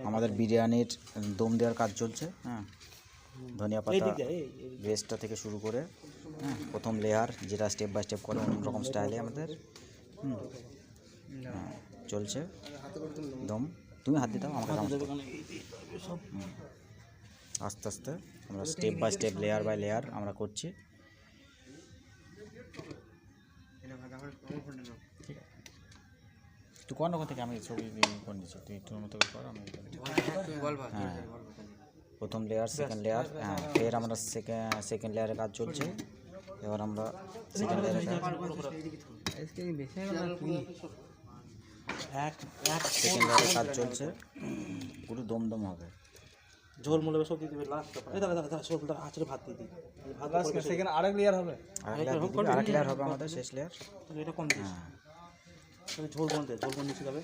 আমাদের বিরিয়ানির দম দেওয়ার কাজ চলছে। হ্যাঁ, ধনিয়া পাতা বেস্টটা থেকে শুরু করে হ্যাঁ প্রথম লেয়ার যেটা স্টেপ বাই স্টেপ করে অন্য রকম স্টাইলে আমাদের চলছে দম। তুমি হাত দিতে আমাকে আস্তে আস্তে আমরা step by step layer by layer আমরা করছি। ঠিক আছে, তুই কোন রকম থেকে আমি ছবি করে নিচ্ছি, তুই তোর মতো কর। আমি হ্যাঁ, প্রথম লেয়ার সেকেন্ড লেয়ার, হ্যাঁ ফের আমরা সেকেন্ড লেয়ারের কাজ চলছে। এবার আমরা সেকেন্ড লেয়ারের কাজ চলছে, পুরো দম দম হবে। ঝোল মূলে সব দিয়ে দিবে লাস্ট। দাদা আঁচড়ে ভাত দিয়ে দিই। ভাত সেখানে আরেক লেয়ার হবে, আরেক লেয়ার হবে আমাদের শেষ লেয়ার। এটা কম দিস। ঝোল কোন নিচে যাবে।